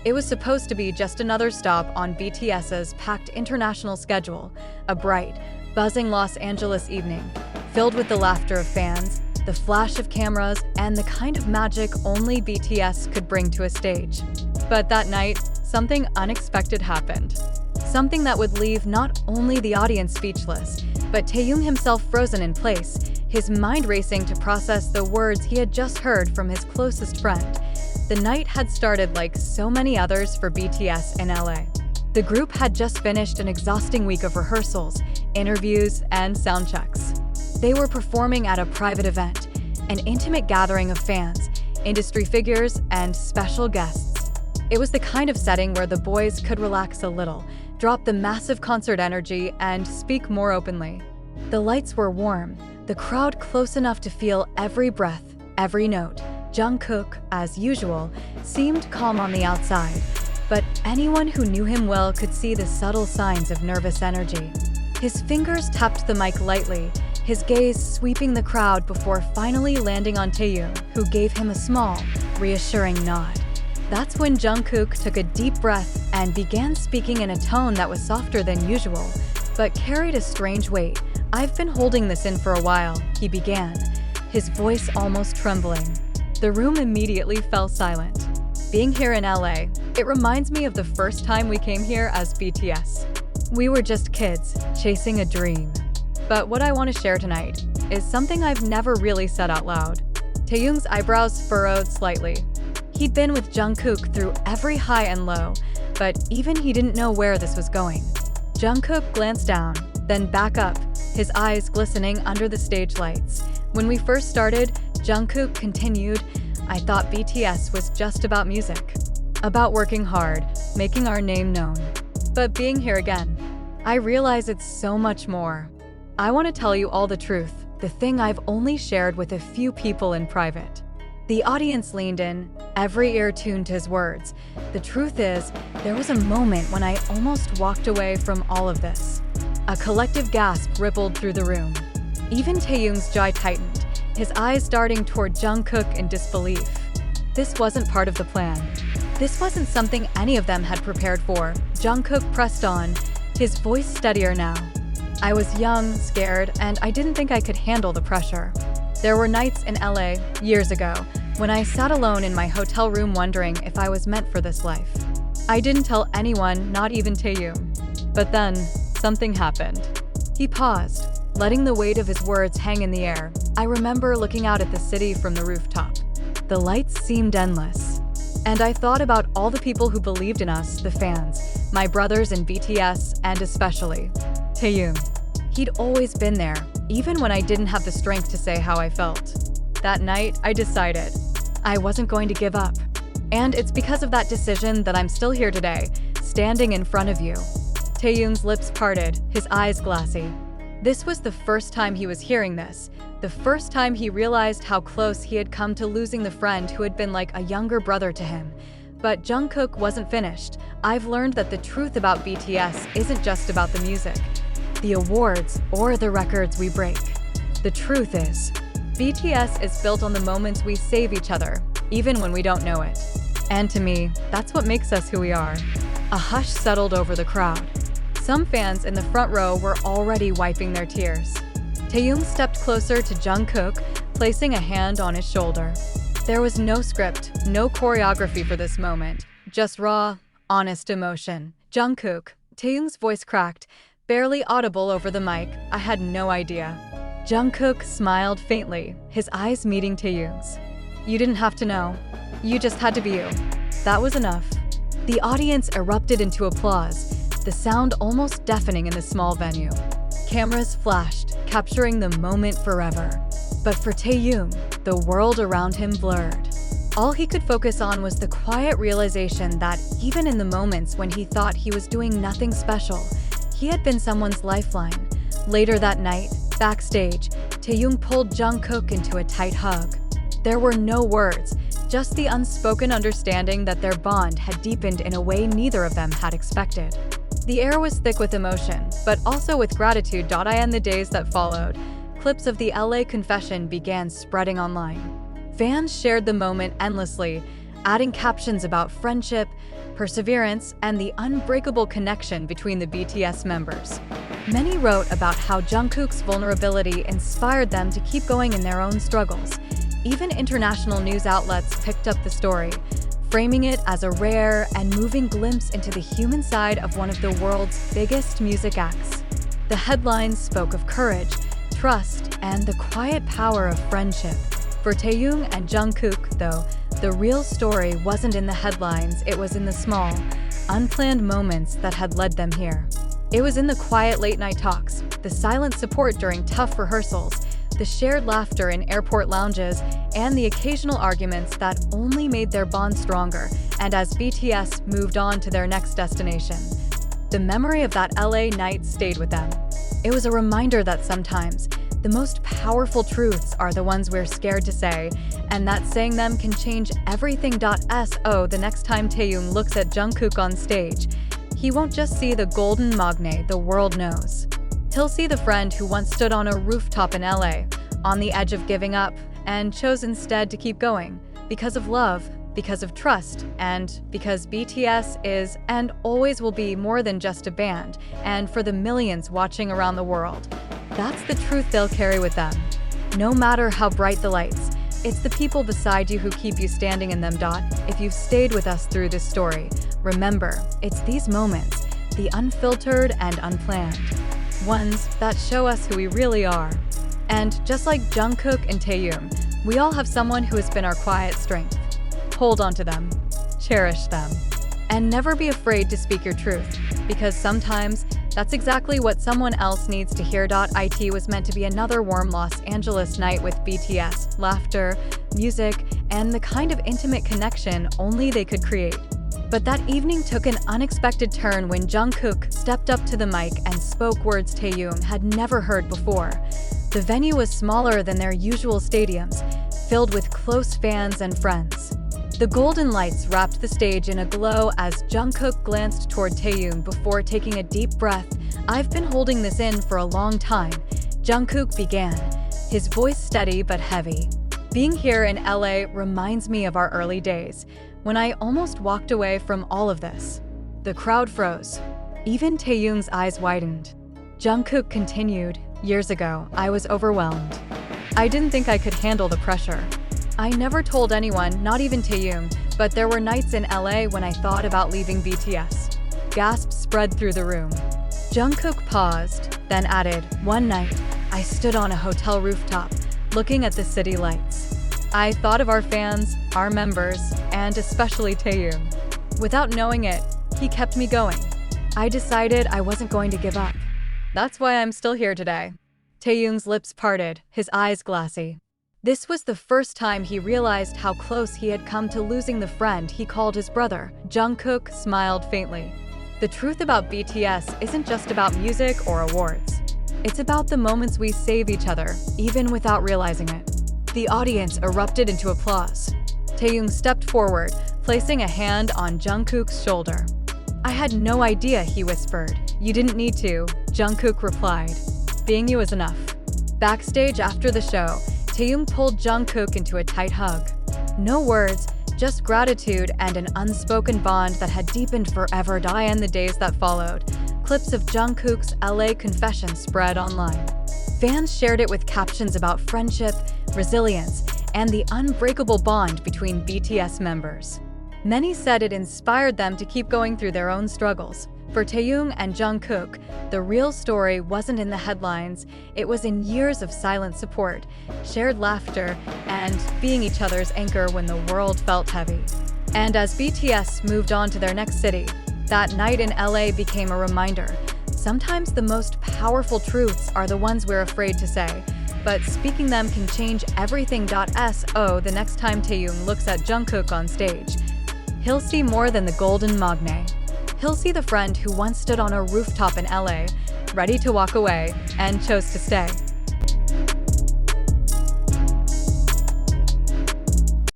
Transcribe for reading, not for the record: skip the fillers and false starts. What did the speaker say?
It was supposed to be just another stop on BTS's packed international schedule, a bright, buzzing Los Angeles evening, filled with the laughter of fans, the flash of cameras, and the kind of magic only BTS could bring to a stage. But that night, something unexpected happened. Something that would leave not only the audience speechless, but Taehyung himself frozen in place, his mind racing to process the words he had just heard from his closest friend. The night had started like so many others for BTS in LA. The group had just finished an exhausting week of rehearsals, interviews, and sound checks. They were performing at a private event, an intimate gathering of fans, industry figures, and special guests. It was the kind of setting where the boys could relax a little, drop the massive concert energy, and speak more openly. The lights were warm, the crowd close enough to feel every breath, every note. Jungkook, as usual, seemed calm on the outside, but anyone who knew him well could see the subtle signs of nervous energy. His fingers tapped the mic lightly, his gaze sweeping the crowd before finally landing on Taehyung, who gave him a small, reassuring nod. That's when Jungkook took a deep breath and began speaking in a tone that was softer than usual, but carried a strange weight. "I've been holding this in for a while," he began, his voice almost trembling. The room immediately fell silent. Being here in LA, it reminds me of the first time we came here as BTS. We were just kids, chasing a dream. But what I want to share tonight is something I've never really said out loud. Taehyung's eyebrows furrowed slightly. He'd been with Jungkook through every high and low, but even he didn't know where this was going. Jungkook glanced down, then back up, his eyes glistening under the stage lights. "When we first started," Jungkook continued, "I thought BTS was just about music, about working hard, making our name known. But being here again, I realize it's so much more. I want to tell you all the truth, the thing I've only shared with a few people in private." The audience leaned in, every ear tuned to his words. The truth is, there was a moment when I almost walked away from all of this. A collective gasp rippled through the room. Even Taehyung's jaw tightened, his eyes darting toward Jungkook in disbelief. This wasn't part of the plan. This wasn't something any of them had prepared for. Jungkook pressed on, his voice steadier now. "I was young, scared, and I didn't think I could handle the pressure. There were nights in LA, years ago, when I sat alone in my hotel room wondering if I was meant for this life. I didn't tell anyone, not even Taehyung. But then, something happened." He paused, letting the weight of his words hang in the air. "I remember looking out at the city from the rooftop. The lights seemed endless. And I thought about all the people who believed in us, the fans, my brothers in BTS, and especially Taehyung. He'd always been there, even when I didn't have the strength to say how I felt. That night, I decided I wasn't going to give up. And it's because of that decision that I'm still here today, standing in front of you." Taehyung's lips parted, his eyes glassy. This was the first time he was hearing this, the first time he realized how close he had come to losing the friend who had been like a younger brother to him. But Jungkook wasn't finished. "I've learned that the truth about BTS isn't just about the music, the awards, or the records we break. The truth is, BTS is built on the moments we save each other, even when we don't know it. And to me, that's what makes us who we are." A hush settled over the crowd. Some fans in the front row were already wiping their tears. Taehyung stepped closer to Jungkook, placing a hand on his shoulder. There was no script, no choreography for this moment, just raw, honest emotion. "Jungkook," Taehyung's voice cracked, barely audible over the mic. "I had no idea." Jungkook smiled faintly, his eyes meeting Taehyung's. "You didn't have to know. You just had to be you." That was enough. The audience erupted into applause, the sound almost deafening in the small venue. Cameras flashed, capturing the moment forever. But for Taehyung, the world around him blurred. All he could focus on was the quiet realization that even in the moments when he thought he was doing nothing special, he had been someone's lifeline. Later that night, backstage, Taehyung pulled Jungkook into a tight hug. There were no words, just the unspoken understanding that their bond had deepened in a way neither of them had expected. The air was thick with emotion, but also with gratitude. In the days that followed, clips of the LA confession began spreading online. Fans shared the moment endlessly, adding captions about friendship, perseverance, and the unbreakable connection between the BTS members. Many wrote about how Jungkook's vulnerability inspired them to keep going in their own struggles. Even international news outlets picked up the story, framing it as a rare and moving glimpse into the human side of one of the world's biggest music acts. The headlines spoke of courage, trust, and the quiet power of friendship. For Taehyung and Jungkook, though, the real story wasn't in the headlines, it was in the small, unplanned moments that had led them here. It was in the quiet late-night talks, the silent support during tough rehearsals, the shared laughter in airport lounges, and the occasional arguments that only made their bond stronger, and as BTS moved on to their next destination. The memory of that LA night stayed with them. It was a reminder that sometimes, the most powerful truths are the ones we're scared to say, and that saying them can change everything. So the next time Taehyung looks at Jungkook on stage, he won't just see the golden magne the world knows. He'll see the friend who once stood on a rooftop in LA, on the edge of giving up, and chose instead to keep going, because of love, because of trust, and because BTS is and always will be more than just a band, and for the millions watching around the world. That's the truth they'll carry with them. No matter how bright the lights, it's the people beside you who keep you standing in them. If you've stayed with us through this story, remember, it's these moments, the unfiltered and unplanned, ones that show us who we really are. And just like Jungkook and Taehyung, we all have someone who has been our quiet strength. Hold on to them, cherish them, and never be afraid to speak your truth, because sometimes that's exactly what someone else needs to hear. It was meant to be another warm Los Angeles night with BTS, laughter, music, and the kind of intimate connection only they could create. But that evening took an unexpected turn when Jungkook stepped up to the mic and spoke words Taehyung had never heard before. The venue was smaller than their usual stadiums, filled with close fans and friends. The golden lights wrapped the stage in a glow as Jungkook glanced toward Taehyung before taking a deep breath. "I've been holding this in for a long time," Jungkook began, his voice steady but heavy. "Being here in LA reminds me of our early days, when I almost walked away from all of this." The crowd froze. Even Taehyung's eyes widened. Jungkook continued, "Years ago, I was overwhelmed. I didn't think I could handle the pressure. I never told anyone, not even Taehyung, but there were nights in LA when I thought about leaving BTS." Gasps spread through the room. Jungkook paused, then added, "One night, I stood on a hotel rooftop, looking at the city lights. I thought of our fans, our members, and especially Taehyung. Without knowing it, he kept me going. I decided I wasn't going to give up. That's why I'm still here today." Taehyung's lips parted, his eyes glassy. This was the first time he realized how close he had come to losing the friend he called his brother. Jungkook smiled faintly. The truth about BTS isn't just about music or awards. It's about the moments we save each other, even without realizing it. The audience erupted into applause. Taehyung stepped forward, placing a hand on Jungkook's shoulder. "I had no idea," he whispered. "You didn't need to," Jungkook replied. "Being you is enough." Backstage after the show, Taehyung pulled Jungkook into a tight hug. No words, just gratitude and an unspoken bond that had deepened forever. In the days that followed, clips of Jungkook's LA confession spread online. Fans shared it with captions about friendship, resilience, and the unbreakable bond between BTS members. Many said it inspired them to keep going through their own struggles. For Taehyung and Jungkook, the real story wasn't in the headlines, it was in years of silent support, shared laughter, and being each other's anchor when the world felt heavy. And as BTS moved on to their next city, that night in LA became a reminder. Sometimes the most powerful truths are the ones we're afraid to say, but speaking them can change everything. So the next time Taehyung looks at Jungkook on stage, he'll see more than the golden magne. He'll see the friend who once stood on a rooftop in LA, ready to walk away, and chose to stay.